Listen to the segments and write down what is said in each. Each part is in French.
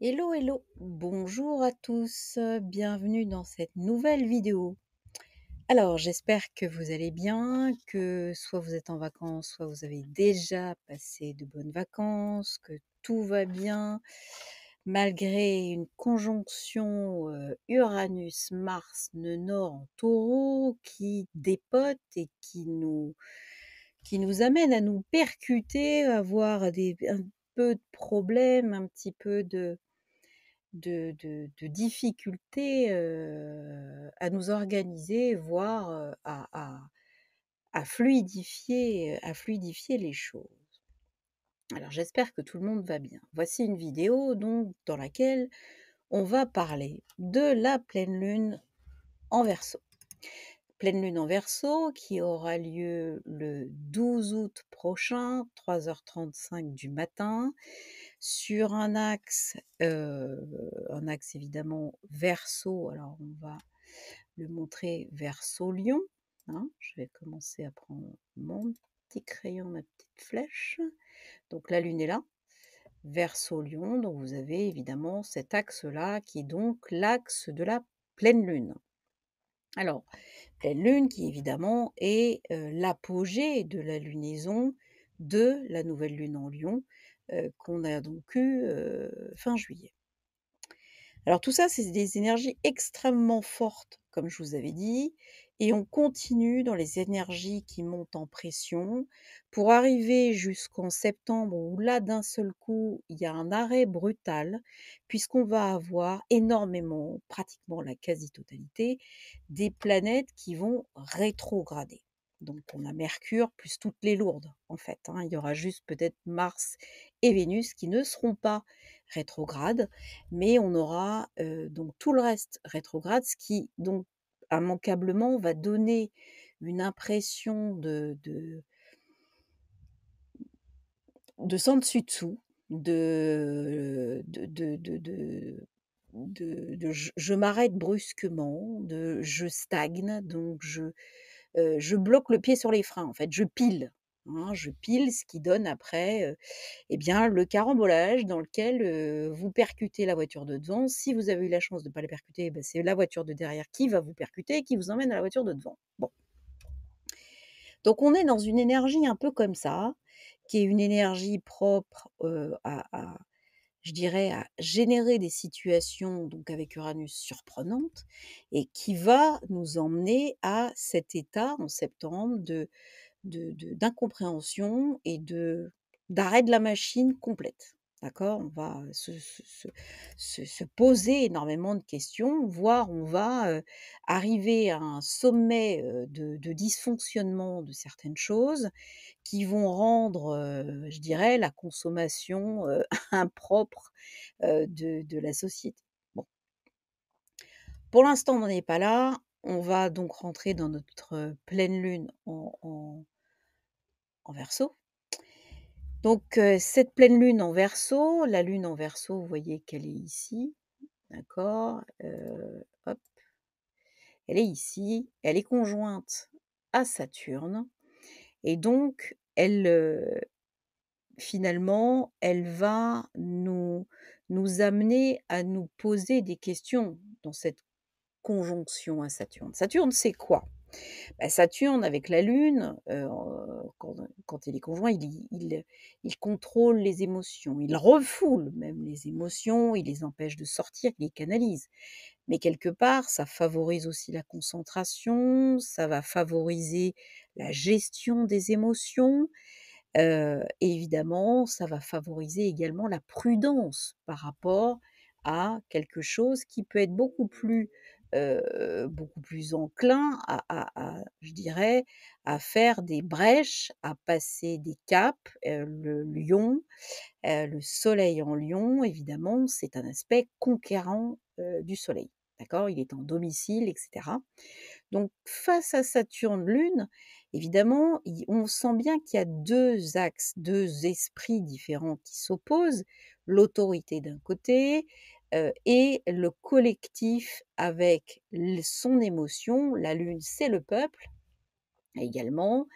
Hello, hello, bonjour à tous, bienvenue dans cette nouvelle vidéo. Alors, j'espère que vous allez bien, que soit vous êtes en vacances, soit vous avez déjà passé de bonnes vacances, que tout va bien, malgré une conjonction Uranus-Mars nœud nord en taureau qui dépote et qui nous amène à nous percuter, à avoir un peu de problèmes, un petit peu de difficultés, à nous organiser, voire, à fluidifier les choses. Alors j'espère que tout le monde va bien. Voici une vidéo donc dans laquelle on va parler de la pleine lune en Verseau. Pleine lune en Verseau qui aura lieu le 12 août prochain, 3h35 du matin, sur un axe évidemment Verseau. Alors on va le montrer Verseau-Lion, hein. Je vais commencer à prendre mon petit crayon, ma petite flèche. Donc la lune est là, Verseau-Lion, donc vous avez évidemment cet axe-là qui est donc l'axe de la pleine lune. Alors, pleine lune qui évidemment est, l'apogée de la lunaison de la nouvelle lune en Lion, qu'on a donc eue, fin juillet. Alors tout ça, c'est des énergies extrêmement fortes, comme je vous avais dit, et on continue dans les énergies qui montent en pression pour arriver jusqu'en septembre où là, d'un seul coup, il y a un arrêt brutal, puisqu'on va avoir énormément, pratiquement la quasi-totalité, des planètes qui vont rétrograder. Donc on a Mercure plus toutes les lourdes, en fait, hein. Il y aura juste peut-être Mars et Vénus qui ne seront pas rétrogrades, mais on aura, donc tout le reste rétrograde, ce qui donc immanquablement va donner une impression de sans dessus dessous, de je m'arrête brusquement, de je stagne, donc je bloque le pied sur les freins en fait, je pile, hein, je pile, ce qui donne après, eh bien, le carambolage dans lequel, vous percutez la voiture de devant. Si vous avez eu la chance de ne pas la percuter, bah, c'est la voiture de derrière qui va vous percuter et qui vous emmène à la voiture de devant. Bon, donc on est dans une énergie un peu comme ça, qui est une énergie propre, à je dirais, à générer des situations, donc avec Uranus, surprenantes et qui va nous emmener à cet état en septembre d'incompréhension et d'arrêt de la machine complète. D'accord? On va se poser énormément de questions, voire on va, arriver à un sommet, de dysfonctionnement de certaines choses qui vont rendre, je dirais, la consommation, impropre, de la société. Bon, pour l'instant, on n'en est pas là. On va donc rentrer dans notre, pleine lune en Verseau. Donc, cette pleine lune en Verseau, la lune en Verseau, vous voyez qu'elle est ici, d'accord? Hop, elle est ici, elle est conjointe à Saturne et donc elle, finalement, elle va nous amener à nous poser des questions dans cette conjonction à Saturne. Saturne, c'est quoi? Bah, Saturne avec la Lune, quand il est conjoint, il contrôle les émotions, il refoule même les émotions, il les empêche de sortir, il les canalise. Mais quelque part, ça favorise aussi la concentration, ça va favoriser la gestion des émotions, et évidemment, ça va favoriser également la prudence par rapport à quelque chose qui peut être beaucoup plus enclin je dirais, à faire des brèches, à passer des caps. Le lion, le soleil en lion, évidemment, c'est un aspect conquérant, du soleil, d'accord? Il est en domicile et cetera. Donc face à Saturne-Lune, évidemment, on sent bien qu'il y a 2 axes, 2 esprits différents qui s'opposent. L'autorité d'un côté, et le collectif avec son émotion. La Lune, c'est le peuple également.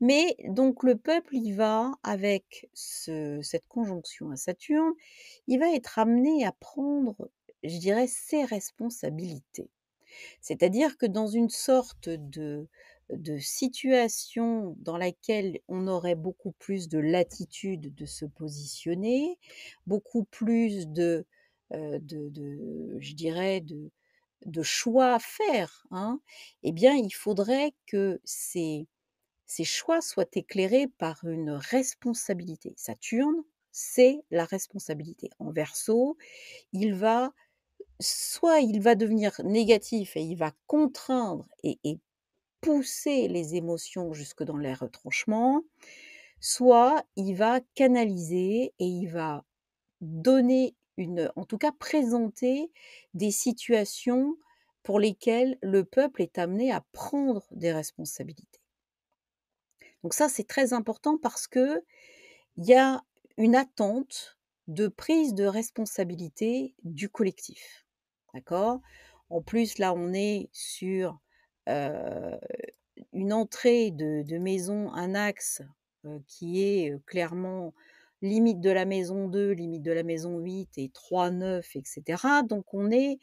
Mais donc le peuple, il va avec cette conjonction à Saturne, il va être amené à prendre, je dirais, ses responsabilités. C'est-à-dire que dans une sorte de situation dans laquelle on aurait beaucoup plus de latitude de se positionner, beaucoup plus je dirais, de choix à faire, hein, eh bien, il faudrait que ces choix soient éclairés par une responsabilité. Saturne, c'est la responsabilité. En Verseau, il va soit il va devenir négatif et il va contraindre et pousser les émotions jusque dans les retranchements, soit il va canaliser et il va donner en tout cas présenter des situations pour lesquelles le peuple est amené à prendre des responsabilités. Donc ça, c'est très important parce que il y a une attente de prise de responsabilité du collectif. D'accord? En plus, là, on est sur, heu, une entrée de maison, un axe, qui est, clairement limite de la maison 2, limite de la maison 8 et 3, 9, et cetera. Donc on est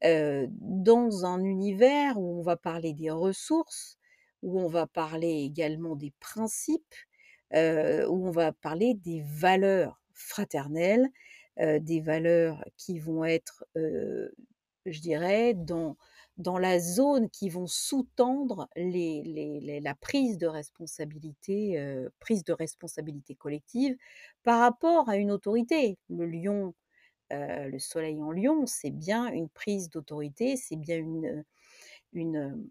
dans un univers où on va parler des ressources, où on va parler également des principes, où on va parler des valeurs fraternelles, des valeurs qui vont être, je dirais, dans la zone qui vont sous-tendre la prise de responsabilité collective par rapport à une autorité. Le soleil en lion, c'est bien une prise d'autorité, c'est bien une, une,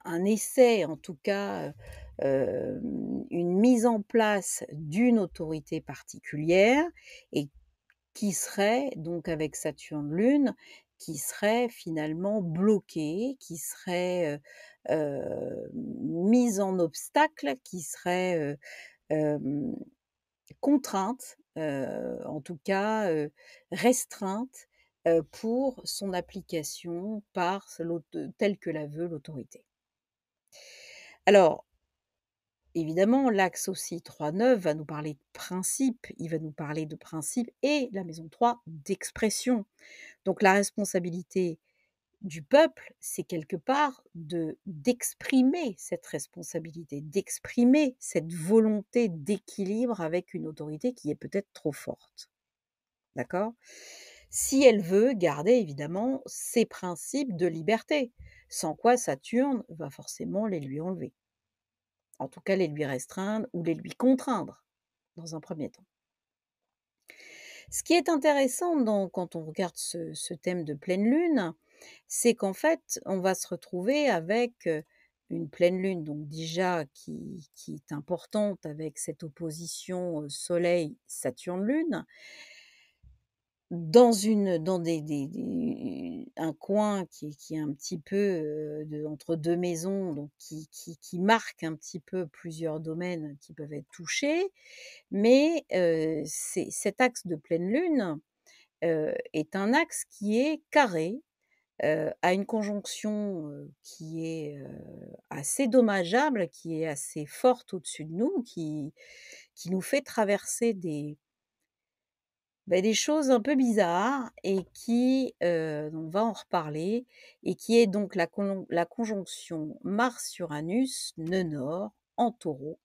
un essai en tout cas, une mise en place d'une autorité particulière et qui serait donc avec Saturne-Lune, qui serait finalement bloquée, qui serait, mise en obstacle, qui serait, hem contrainte, en tout cas, restreinte, pour son application par tel que la veut l'autorité. Alors, évidemment, l'axe aussi 3-9 va nous parler de principe, il va nous parler de principe et la maison 3 d'expression. Donc la responsabilité du peuple, c'est quelque part d'exprimer cette responsabilité, d'exprimer cette volonté d'équilibre avec une autorité qui est peut-être trop forte. D'accord? Si elle veut garder évidemment ses principes de liberté, sans quoi Saturne va forcément les lui enlever. En tout cas, les lui restreindre ou les lui contraindre, dans un premier temps. Ce qui est intéressant quand on regarde ce thème de pleine lune, c'est qu'en fait, on va se retrouver avec, une pleine lune, donc déjà qui est importante avec cette opposition, Soleil-Saturne-Lune, dans un coin qui est un petit peu, entre 2 maisons, donc qui marque un petit peu plusieurs domaines qui peuvent être touchés. Mais, cet axe de pleine lune, est un axe qui est carré, à une conjonction, qui est, assez dommageable, qui est assez forte au-dessus de nous, qui nous fait traverser des choses un peu bizarres et on va en reparler et qui est donc la conjonction Mars-Uranus, nœud nord, en Taureau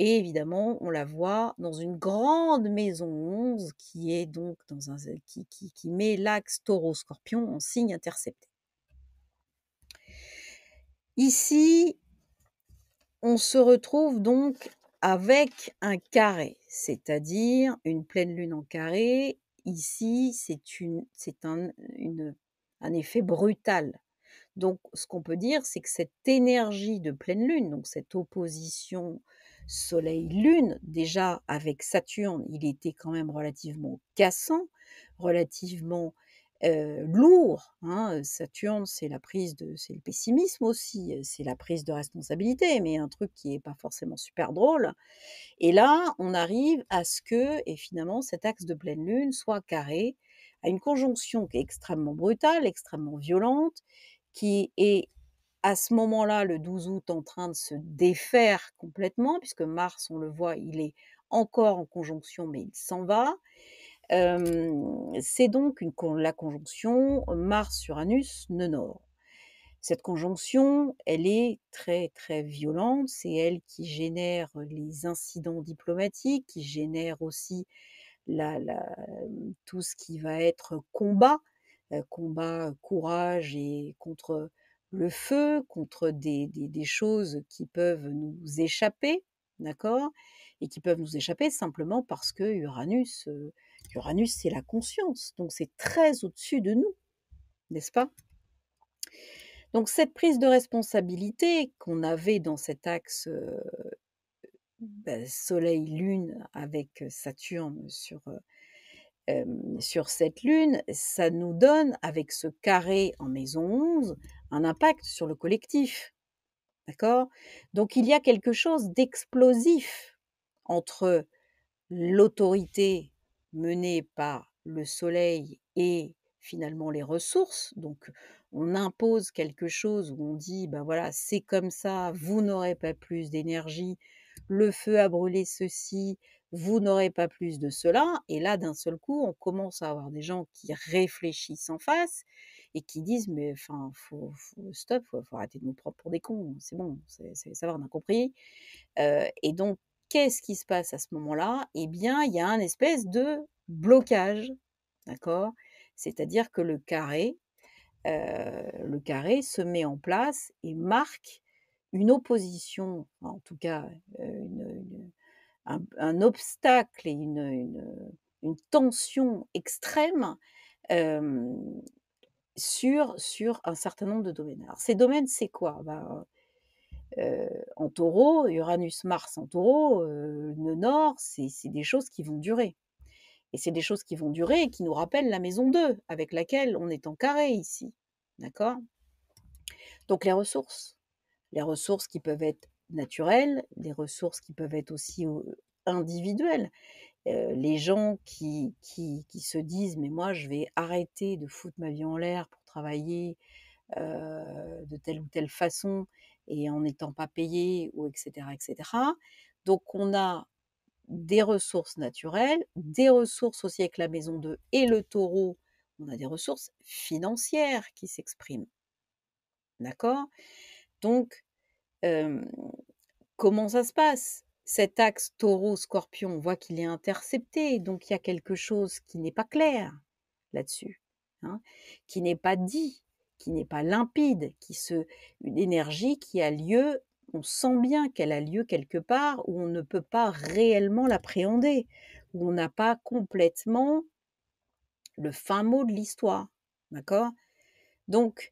et évidemment, on la voit dans une grande maison 11 qui est donc dans un qui met l'axe Taureau-Scorpion en signe intercepté. Ici, on se retrouve donc avec un carré, c'est-à-dire une pleine lune en carré. Ici, c'est un effet brutal. Donc, ce qu'on peut dire, c'est que cette énergie de pleine lune, donc cette opposition Soleil-Lune, déjà avec Saturne, il était quand même relativement cassant, relativement lourd, hein. Saturne, c'est le pessimisme aussi, c'est la prise de responsabilité, mais un truc qui est pas forcément super drôle. Et là, on arrive à ce que, et finalement, cet axe de pleine lune soit carré à une conjonction qui est extrêmement brutale, extrêmement violente, qui est à ce moment-là, le 12 août, en train de se défaire complètement puisque Mars, on le voit, il est encore en conjonction, mais il s'en va. C'est donc la conjonction Mars-Uranus nœud nord. Cette conjonction, elle est très, très violente. C'est elle qui génère les incidents diplomatiques, qui génère aussi tout ce qui va être combat, combat, courage et contre le feu, contre des choses qui peuvent nous échapper, d'accord? Et qui peuvent nous échapper simplement parce que Uranus, c'est la conscience, donc c'est très au-dessus de nous, n'est-ce pas? Donc cette prise de responsabilité qu'on avait dans cet axe, Soleil-Lune avec Saturne sur cette lune, ça nous donne, avec ce carré en maison 11, un impact sur le collectif, d'accord? Donc il y a quelque chose d'explosif entre l'autorité menée par le soleil et finalement les ressources. Donc on impose quelque chose où on dit: «Ben voilà, c'est comme ça, vous n'aurez pas plus d'énergie, le feu a brûlé ceci, vous n'aurez pas plus de cela», et là, d'un seul coup, on commence à avoir des gens qui réfléchissent en face et qui disent: «Mais enfin, faut stop, faut arrêter de nous prendre pour des cons, c'est bon, c'est ça va, on a compris». Et donc qu'est-ce qui se passe à ce moment-là? Eh bien, il y a un espèce de blocage, d'accord? C'est-à-dire que le carré se met en place et marque une opposition, en tout cas, une un obstacle et une tension extrême, hem, sur un certain nombre de domaines. Alors ces domaines, c'est quoi? En Taureau, Uranus-Mars en Taureau, nœud nord, c'est des choses qui vont durer, et c'est des choses qui vont durer et qui nous rappellent la maison 2 avec laquelle on est en carré ici, d'accord? Donc les ressources qui peuvent être naturelles, des ressources qui peuvent être aussi, individuelles. Les gens qui se disent: «Mais moi, je vais arrêter de foutre ma vie en l'air pour travailler, de telle ou telle façon et en n'étant pas payé ou et cetera, et cetera». Donc on a des ressources naturelles, des ressources aussi avec la maison 2 et le Taureau, on a des ressources financières qui s'expriment, d'accord? Donc, hem, comment ça se passe? Cet axe Taureau-Scorpion, on voit qu'il est intercepté, donc il y a quelque chose qui n'est pas clair là-dessus, hein, qui n'est pas dit, qui n'est pas limpide, une énergie qui a lieu, on sent bien qu'elle a lieu quelque part où on ne peut pas réellement l'appréhender, où on n'a pas complètement le fin mot de l'histoire, d'accord? Donc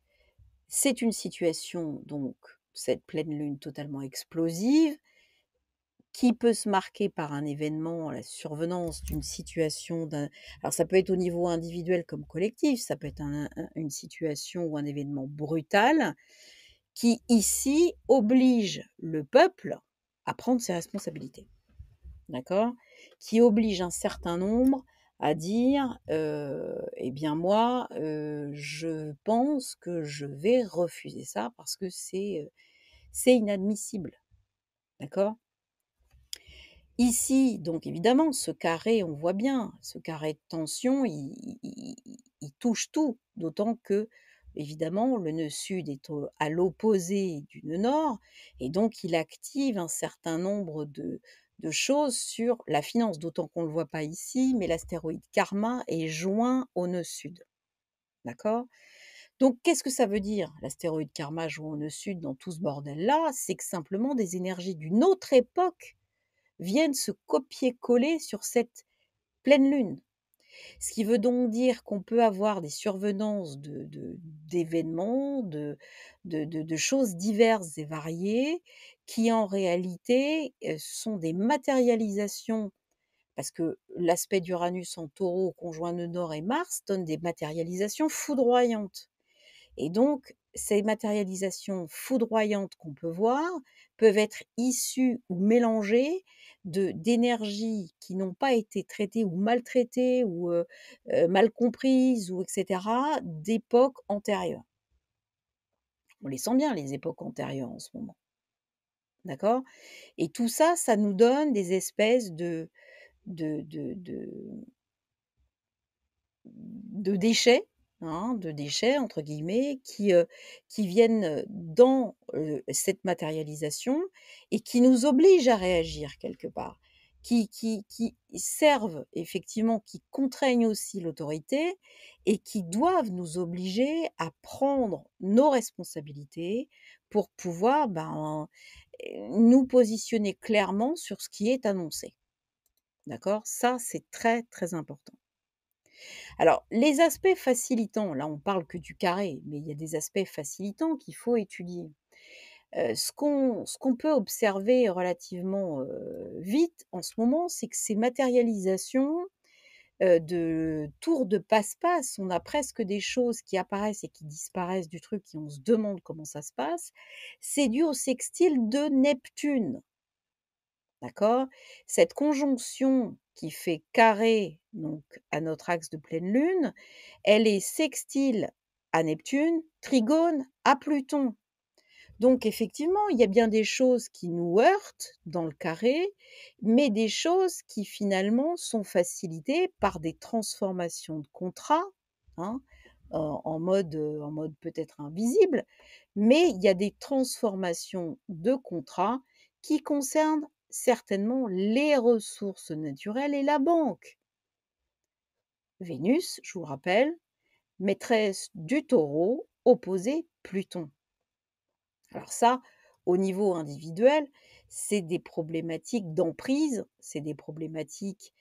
c'est une situation, donc cette pleine lune totalement explosive, qui peut se marquer par un événement, la survenance d'une situation alors ça peut être au niveau individuel comme collectif, ça peut être une situation ou un événement brutal qui ici oblige le peuple à prendre ses responsabilités, d'accord? Qui oblige un certain nombre à dire, «Eh bien moi, je pense que je vais refuser ça parce que c'est inadmissible», d'accord? Ici, donc évidemment, ce carré, on voit bien, ce carré de tension, il touche tout, d'autant que, évidemment, le nœud sud est à l'opposé du nœud nord, et donc il active un certain nombre de choses sur la finance, d'autant qu'on ne le voit pas ici, mais l'astéroïde Karma est joint au nœud sud, d'accord? Donc qu'est-ce que ça veut dire, l'astéroïde Karma joint au nœud sud dans tout ce bordel-là? C'est que simplement des énergies d'une autre époque viennent se copier-coller sur cette pleine lune. Ce qui veut donc dire qu'on peut avoir des survenances d'événements, de choses diverses et variées qui en réalité, sont des matérialisations, parce que l'aspect d'Uranus en Taureau conjoint nœud nord et Mars donne des matérialisations foudroyantes. Et donc, ces matérialisations foudroyantes qu'on peut voir peuvent être issues ou mélangées d'énergies qui n'ont pas été traitées ou maltraitées ou mal comprises ou et cetera, d'époques antérieures. On les sent bien les époques antérieures en ce moment, d'accord? Et tout ça, ça nous donne des espèces de de déchets, hein, de «déchets» entre guillemets qui viennent, dans, cette matérialisation et qui nous obligent à réagir quelque part, qui servent effectivement, qui contraignent aussi l'autorité et qui doivent nous obliger à prendre nos responsabilités pour pouvoir, ben, nous positionner clairement sur ce qui est annoncé. D'accord? Ça, c'est très, très important. Alors, les aspects facilitants, là, on parle que du carré, mais il y a des aspects facilitants qu'il faut étudier. Ce qu'on peut observer relativement, vite en ce moment, c'est que ces matérialisations, de tours de passe-passe, on a presque des choses qui apparaissent et qui disparaissent du truc et on se demande comment ça se passe. C'est dû au sextile de Neptune. D'accord? Cette conjonction qui fait carré, donc à notre axe de pleine lune, elle est sextile à Neptune, trigone à Pluton. Donc effectivement, il y a bien des choses qui nous heurtent dans le carré, mais des choses qui finalement sont facilitées par des transformations de contrats, hein, en mode peut-être invisible, mais il y a des transformations de contrats qui concernent certainement les ressources naturelles et la banque. Vénus, je vous rappelle, maîtresse du Taureau, opposé Pluton. Alors ça, au niveau individuel, c'est des problématiques d'emprise, c'est des problématiques,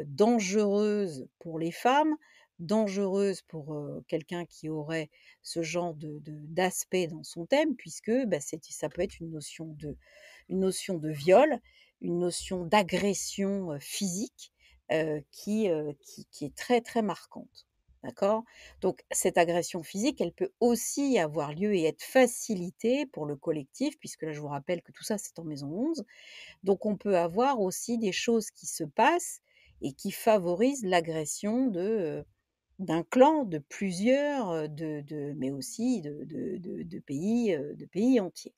dangereuses pour les femmes, dangereuses pour, quelqu'un qui aurait ce genre d'aspect dans son thème puisque, bah, ça peut être une notion de viol, une notion d'agression, physique, qui est très, très marquante. D'accord? Donc cette agression physique, elle peut aussi avoir lieu et être facilitée pour le collectif, puisque là, je vous rappelle que tout ça, c'est en maison 11. Donc on peut avoir aussi des choses qui se passent et qui favorisent l'agression d'un clan, de plusieurs, mais aussi de pays entiers.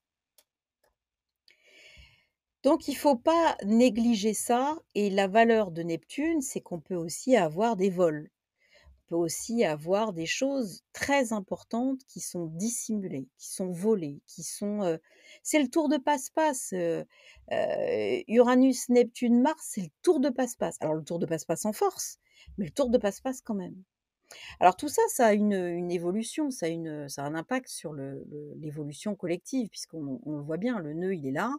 Donc il ne faut pas négliger ça et la valeur de Neptune, c'est qu'on peut aussi avoir des vols. Peut aussi avoir des choses très importantes qui sont dissimulées, qui sont volées, c'est le tour de passe-passe, Uranus, Neptune, Mars, c'est le tour de passe-passe. Alors le tour de passe-passe en force, mais le tour de passe-passe quand même. Alors tout ça, ça a une évolution, ça a un impact sur l'évolution collective puisqu'on le voit bien, le nœud, il est là,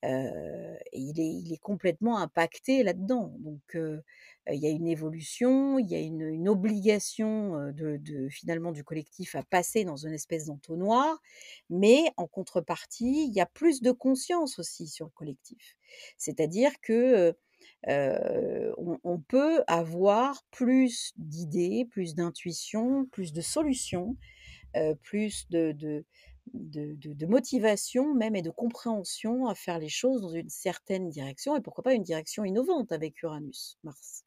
et il est complètement impacté là-dedans. Donc, il y a une évolution, il y a une obligation, de finalement du collectif à passer dans une espèce d'entonnoir, mais en contrepartie, il y a plus de conscience aussi sur le collectif. C'est-à-dire que, on peut avoir plus d'idées, plus d'intuition, plus de solutions, plus de motivation même et de compréhension à faire les choses dans une certaine direction et pourquoi pas une direction innovante avec Uranus, Mars.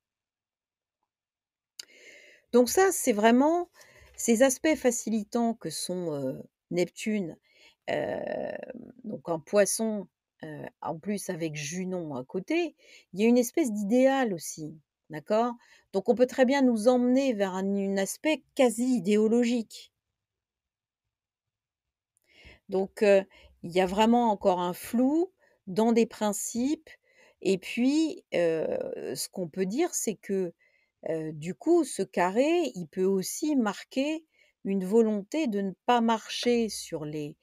Donc ça, c'est vraiment ces aspects facilitants que sont, Neptune, hem, donc en Poisson, en plus avec Junon à côté, il y a une espèce d'idéal aussi, d'accord? Donc on peut très bien nous emmener vers un aspect quasi idéologique. Donc, il y a vraiment encore un flou dans des principes et puis, ce qu'on peut dire, c'est que, du coup, ce carré, il peut aussi marquer une volonté de ne pas marcher sur les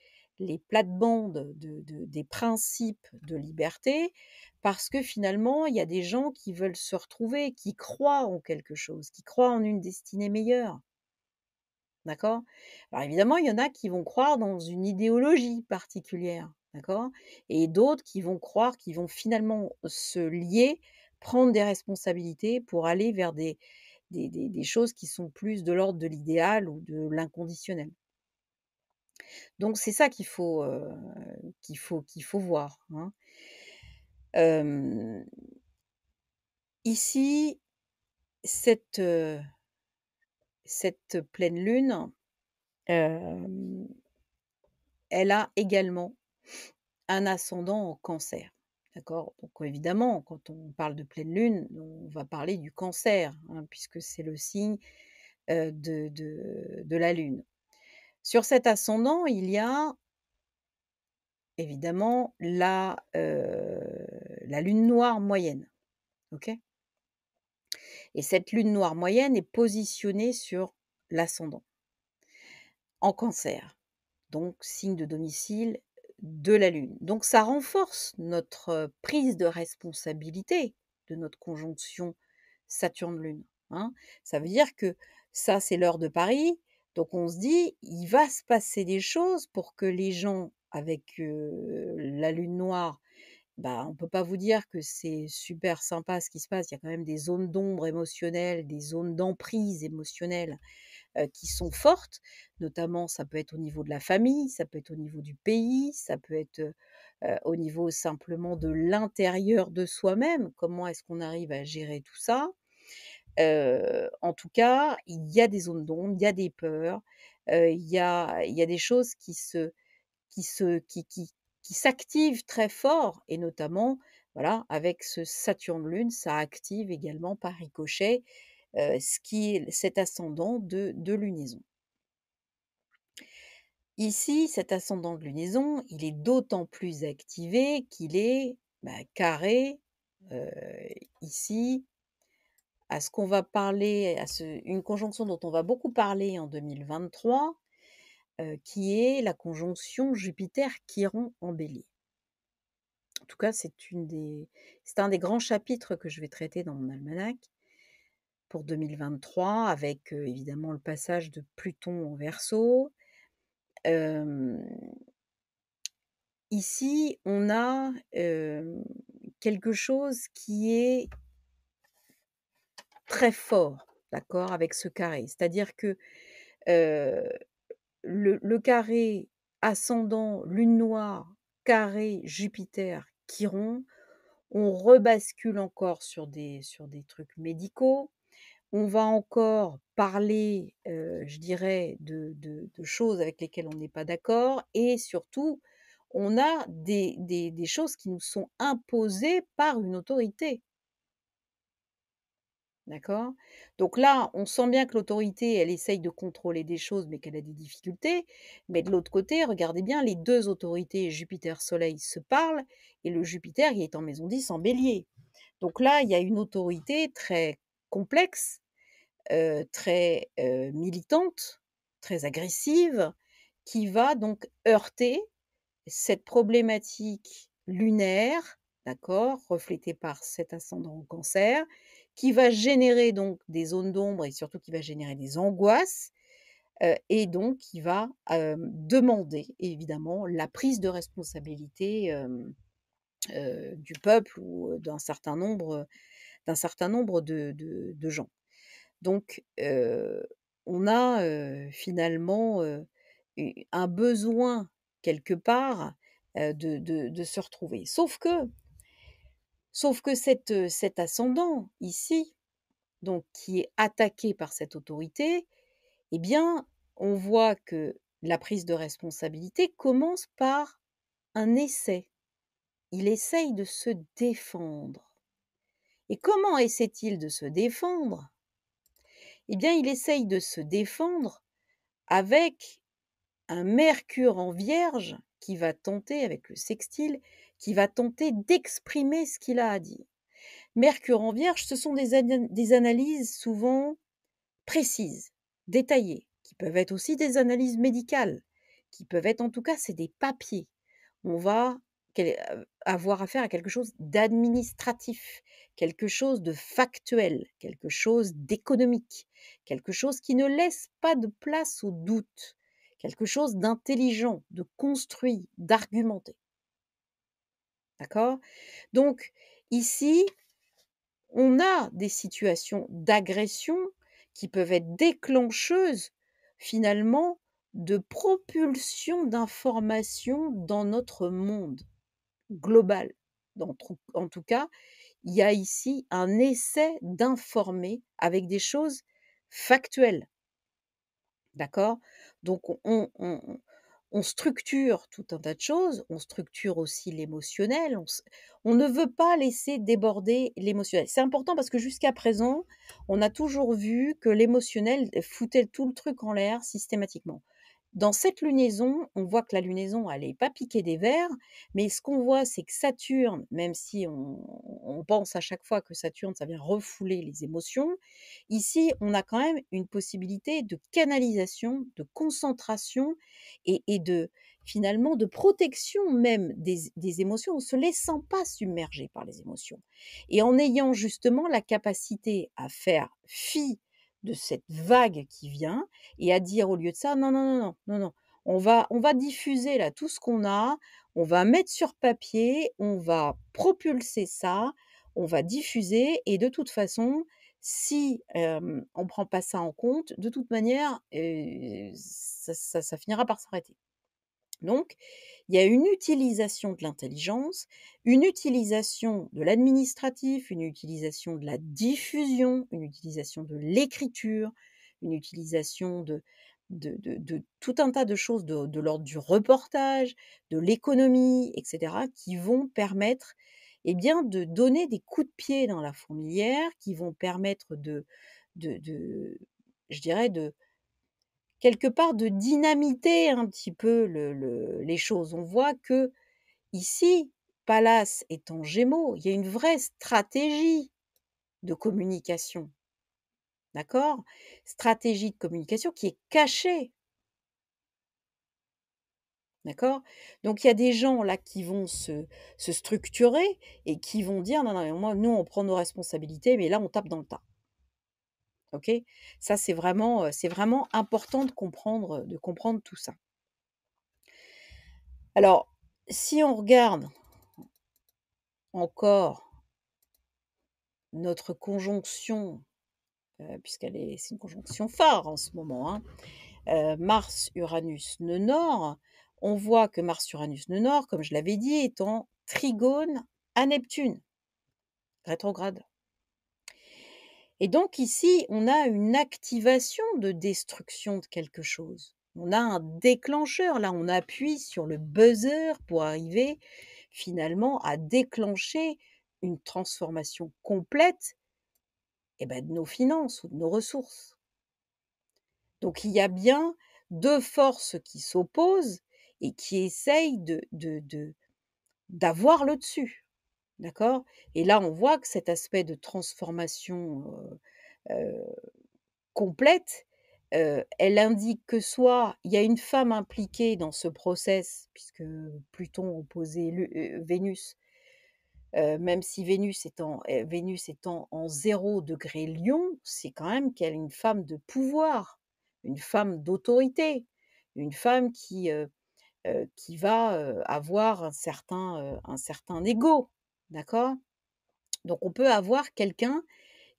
plates-bandes des principes de liberté, parce que finalement, il y a des gens qui veulent se retrouver, qui croient en quelque chose, qui croient en une destinée meilleure. D'accord? Alors évidemment, il y en a qui vont croire dans une idéologie particulière, d'accord? Et d'autres qui vont croire qu'ils vont finalement se lier, prendre des responsabilités pour aller vers des choses qui sont plus de l'ordre de l'idéal ou de l'inconditionnel. Donc c'est ça qu'il faut voir, hein. Hem, ici, cette pleine lune, hem, elle a également un ascendant en Cancer, d'accord? Donc évidemment, quand on parle de pleine lune, on va parler du Cancer, hein, puisque c'est le signe, de la lune. Sur cet ascendant, il y a évidemment la lune noire moyenne, OK? Et cette lune noire moyenne est positionnée sur l'ascendant, en Cancer, donc signe de domicile de la lune. Donc ça renforce notre, prise de responsabilité de notre conjonction Saturne-Lune, hein. Ça veut dire que ça, c'est l'heure de Paris, donc on se dit: «Il va se passer des choses pour que les gens avec, la lune noire». Bah, on peut pas vous dire que c'est super sympa ce qui se passe. Il y a quand même des zones d'ombre émotionnelles, des zones d'emprise émotionnelle, qui sont fortes. Notamment, ça peut être au niveau de la famille, ça peut être au niveau du pays, ça peut être, au niveau simplement de l'intérieur de soi-même. Comment est-ce qu'on arrive à gérer tout ça? En tout cas, il y a des zones d'ombre, il y a des peurs, il y a des choses qui se qui s'active très fort et notamment, voilà, avec ce Saturne-Lune, ça active également par ricochet, ce qui est cet ascendant de lunaison. Ici, cet ascendant de lunaison, il est d'autant plus activé qu'il est, carré, heu, ici, à ce qu'on va parler, à ce une conjonction dont on va beaucoup parler en 2023, qui est la conjonction Jupiter-Chiron en Bélier. En tout cas, c'est un des grands chapitres que je vais traiter dans mon almanach pour 2023 avec, évidemment le passage de Pluton en Verseau. Hem, Ici, on a, quelque chose qui est très fort, d'accord, avec ce carré. C'est-à-dire que, heu, le carré ascendant Lune noire, carré Jupiter, Chiron, on rebascule encore sur des trucs médicaux. On va encore parler, je dirais de choses avec lesquelles on n'est pas d'accord et surtout, on a des choses qui nous sont imposées par une autorité, d'accord? Donc là, on sent bien que l'autorité, elle essaye de contrôler des choses, mais qu'elle a des difficultés. Mais de l'autre côté, regardez bien, les 2 autorités Jupiter-Soleil se parlent et le Jupiter, il est en maison 10 en Bélier. Donc là, il y a une autorité très complexe, très, militante, très agressive, qui va donc heurter cette problématique lunaire, d'accord? Reflétée par cet ascendant en Cancer, qui va générer donc des zones d'ombre et surtout qui va générer des angoisses, et donc qui va, demander évidemment la prise de responsabilité, du peuple ou, d'un certain nombre de gens. Donc, on a, finalement, u un besoin quelque part, de se retrouver. Sauf que cet ascendant ici, donc qui est attaqué par cette autorité, eh bien, on voit que la prise de responsabilité commence par un essai. Il essaye de se défendre. Et comment essaie-t-il de se défendre? Eh bien, il essaye de se défendre avec un Mercure en Vierge qui va tenter, avec le sextile, qui va tenter d'exprimer ce qu'il a à dire. Mercure en Vierge, ce sont des analyses souvent précises, détaillées, qui peuvent être aussi des analyses médicales, qui peuvent être en tout cas, c'est des papiers. On va avoir affaire à quelque chose d'administratif, quelque chose de factuel, quelque chose d'économique, quelque chose qui ne laisse pas de place au doute, quelque chose d'intelligent, de construit, d'argumenté. D'accord? Donc ici, on a des situations d'agression qui peuvent être déclencheuses, finalement, de propulsion d'informations dans notre monde global. En tout cas, il y a ici un essai d'informer avec des choses factuelles. d'accord? Donc on structure tout un tas de choses, on structure aussi l'émotionnel, on ne veut pas laisser déborder l'émotionnel. C'est important parce que jusqu'à présent, on a toujours vu que l'émotionnel foutait tout le truc en l'air systématiquement. Dans cette lunaison, on voit que la lunaison, elle est pas piquée des vers, mais ce qu'on voit, c'est que Saturne, même si on pense à chaque fois que Saturne, ça vient refouler les émotions, ici, on a quand même une possibilité de canalisation, de concentration et de finalement de protection même des émotions, en se laissant pas submerger par les émotions et en ayant justement la capacité à faire fi de cette vague qui vient et à dire au lieu de ça: «Non, non, non, non, non, non, on va diffuser là tout ce qu'on a, on va mettre sur papier, on va propulser ça, on va diffuser et de toute façon, si, on prend pas ça en compte, de toute manière, ça finira par s'arrêter». Donc, il y a une utilisation de l'intelligence, une utilisation de l'administratif, une utilisation de la diffusion, une utilisation de l'écriture, une utilisation de tout un tas de choses de l'ordre du reportage, de l'économie, et cetera, qui vont permettre, eh bien, de donner des coups de pied dans la fourmilière, qui vont permettre de je dirais, de quelque part de dynamiter un petit peu les choses. On voit que ici, Pallas est en Gémeaux, il y a une vraie stratégie de communication, d'accord? Stratégie de communication qui est cachée, d'accord? Donc il y a des gens là qui vont se structurer et qui vont dire: «Non, non, mais moi nous on prend nos responsabilités, mais là on tape dans le tas». OK? Ça c'est vraiment important de comprendre tout ça. Alors, si on regarde encore notre conjonction, puisqu'elle est c'est une conjonction phare en ce moment, hein, Mars-Uranus nœud nord, on voit que Mars-Uranus nœud nord, comme je l'avais dit, est en trigone à Neptune, rétrograde. Et donc ici, on a une activation de destruction de quelque chose. On a un déclencheur, là, on appuie sur le buzzer pour arriver finalement à déclencher une transformation complète, eh ben, de nos finances ou de nos ressources. Donc il y a bien 2 forces qui s'opposent et qui essayent d'avoir le dessus, d'accord? Et là, on voit que cet aspect de transformation, heu complète, elle indique que soit il y a une femme impliquée dans ce process, puisque Pluton opposé Vénus, même si Vénus étant en 0° Lion, c'est quand même qu'elle est une femme de pouvoir, une femme d'autorité, une femme qui va, avoir un certain ego, d'accord? Donc on peut avoir quelqu'un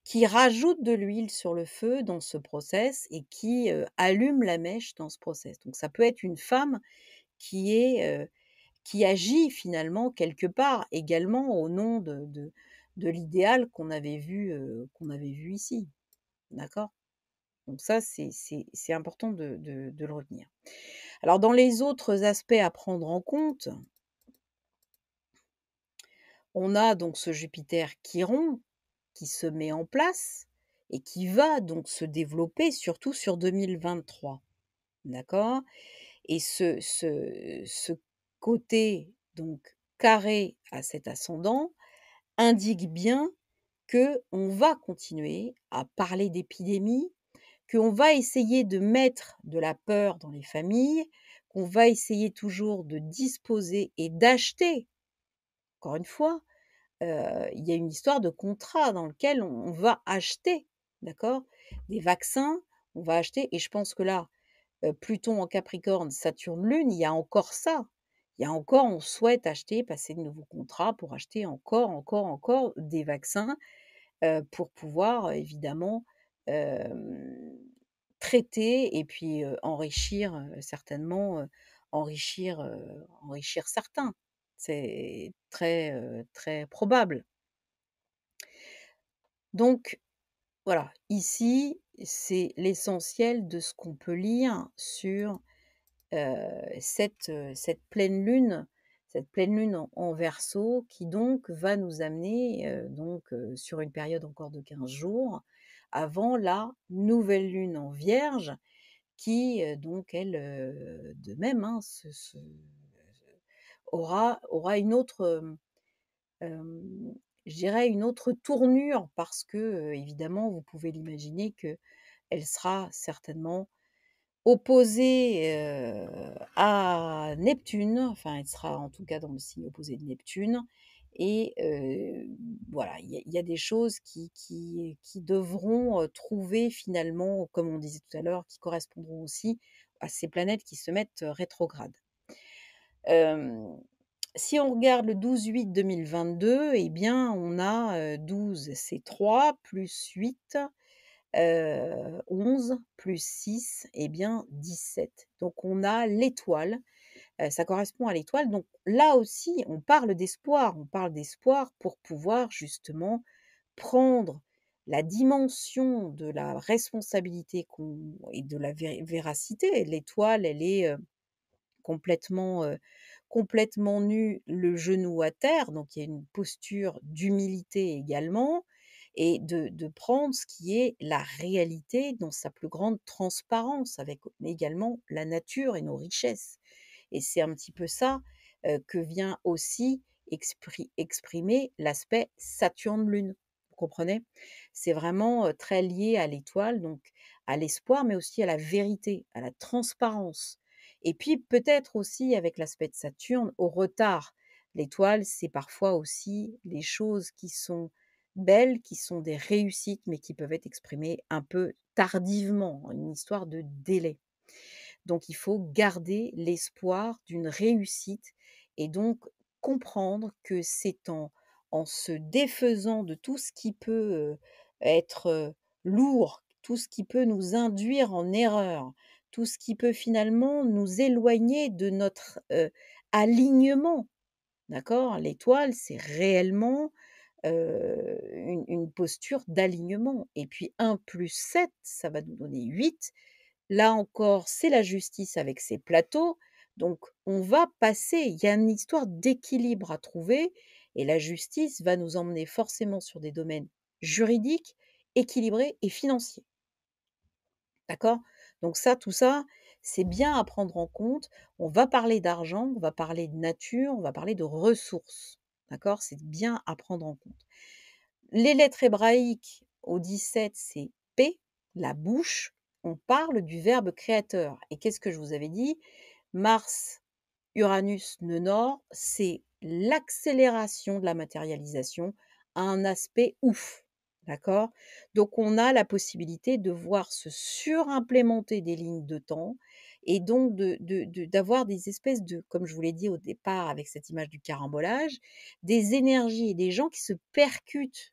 qui rajoute de l'huile sur le feu dans ce process et qui, allume la mèche dans ce process. Donc ça peut être une femme qui qui agit finalement quelque part également au nom de l'idéal qu'on avait vu ici. D'accord? Donc ça, c'est important de le retenir. Alors dans les autres aspects à prendre en compte, on a donc ce Jupiter Chiron qui se met en place et qui va donc se développer surtout sur 2023, d'accord? Et ce côté donc carré à cet ascendant indique bien que on va continuer à parler d'épidémie, qu'on va essayer de mettre de la peur dans les familles, qu'on va essayer toujours de disposer et d'acheter, encore une fois, il y a une histoire de contrat dans lequel on va acheter, d'accord? Des vaccins, on va acheter et je pense que là, Pluton en Capricorne, Saturne Lune, il y a encore ça. Il y a encore on souhaite acheter, passer de nouveaux contrats pour acheter encore, encore, encore des vaccins, pour pouvoir, évidemment, hem, traiter et puis, enrichir, certainement, enrichir certains. C'est très, très probable. Donc voilà, ici, c'est l'essentiel de ce qu'on peut lire sur, cette pleine lune en Verseau qui donc va nous amener, sur une période encore de 15 jours avant la nouvelle lune en Vierge qui, donc elle, de même, hein, aura une autre, je dirais une autre tournure parce que, évidemment, vous pouvez l'imaginer qu'elle sera certainement opposée, à Neptune, enfin elle sera en tout cas dans le signe opposé de Neptune et voilà, il y a des choses qui devront, trouver finalement, comme on disait tout à l'heure, qui correspondront aussi à ces planètes qui se mettent, rétrogrades. Hem, Si on regarde le 12/8/2022, eh bien on a, 12 c'est 3 plus 8, 11 plus 6, eh bien 17. Donc on a l'étoile, ça correspond à l'étoile. Donc là aussi, on parle d'espoir pour pouvoir justement prendre la dimension de la responsabilité qu'on et de la véracité. L'étoile, elle est, complètement, complètement nue, le genou à terre, donc il y a une posture d'humilité également et de prendre ce qui est la réalité dans sa plus grande transparence avec également la nature et nos richesses et c'est un petit peu ça, que vient aussi exprimer l'aspect Saturne-Lune. Vous comprenez? C'est vraiment, très lié à l'étoile, donc à l'espoir, mais aussi à la vérité, à la transparence et puis peut-être aussi avec l'aspect de Saturne, au retard. L'étoile, c'est parfois aussi les choses qui sont belles, qui sont des réussites, mais qui peuvent être exprimées un peu tardivement, une histoire de délai. Donc il faut garder l'espoir d'une réussite et donc comprendre que c'est en se défaisant de tout ce qui peut, être, lourd, tout ce qui peut nous induire en erreur, tout ce qui peut finalement nous éloigner de notre, alignement, d'accord? L'étoile, c'est réellement, une posture d'alignement et puis 1 plus 7, ça va nous donner 8. Là encore, c'est la justice avec ses plateaux, donc on va passer, il y a une histoire d'équilibre à trouver et la justice va nous emmener forcément sur des domaines juridiques, équilibrés et financiers, d'accord? Donc ça, tout ça, c'est bien à prendre en compte. On va parler d'argent, on va parler de nature, on va parler de ressources, d'accord? C'est bien à prendre en compte. Les lettres hébraïques au 17, c'est P, la bouche. On parle du verbe créateur. Et qu'est-ce que je vous avais dit? Mars, Uranus, nœud nord, c'est l'accélération de la matérialisation à un aspect ouf. D'accord? Donc on a la possibilité de voir se surimplémenter des lignes de temps et donc d'avoir des espèces de, comme je vous l'ai dit au départ avec cette image du carambolage, des énergies et des gens qui se percutent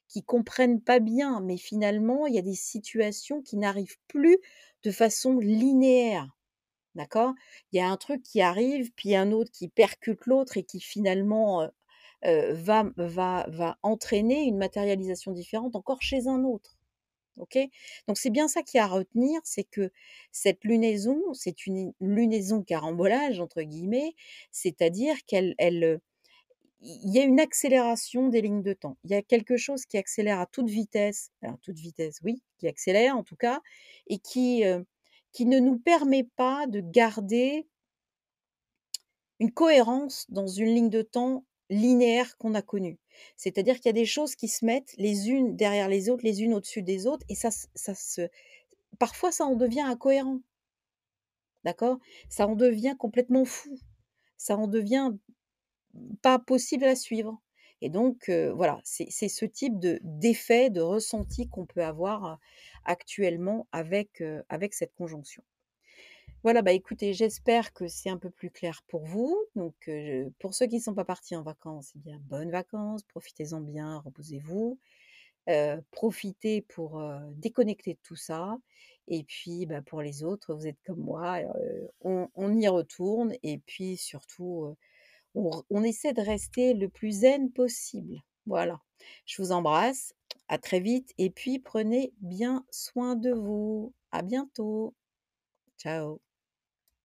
qui comprennent pas bien, mais finalement, il y a des situations qui n'arrivent plus de façon linéaire, d'accord? Il y a un truc qui arrive, puis un autre qui percute l'autre et qui finalement, va entraîner une matérialisation différente encore chez un autre, OK? Donc c'est bien ça qu'il y a à retenir, c'est que cette lunaison, c'est une «lunaison carambolage» entre guillemets, c'est-à-dire qu'elle, il y a une accélération des lignes de temps. Il y a quelque chose qui accélère à toute vitesse, oui, qui accélère en tout cas et qui ne nous permet pas de garder une cohérence dans une ligne de temps linéaire qu'on a connue. C'est-à-dire qu'il y a des choses qui se mettent les unes derrière les autres, les unes au-dessus des autres et ça se parfois ça en devient incohérent, d'accord? Ça en devient complètement fou. Ça en devient pas possible à suivre et donc voilà, c'est ce type d'effet, de ressenti qu'on peut avoir, actuellement avec cette conjonction. Voilà, bah, écoutez, j'espère que c'est un peu plus clair pour vous. Donc pour ceux qui ne sont pas partis en vacances, eh bien, bonnes vacances, profitez-en bien, reposez-vous, profitez pour, déconnecter de tout ça et puis, bah, pour les autres, vous êtes comme moi, on y retourne et puis surtout, on essaie de rester le plus zen possible. Voilà. Je vous embrasse À très vite et puis prenez bien soin de vous. À bientôt. Ciao.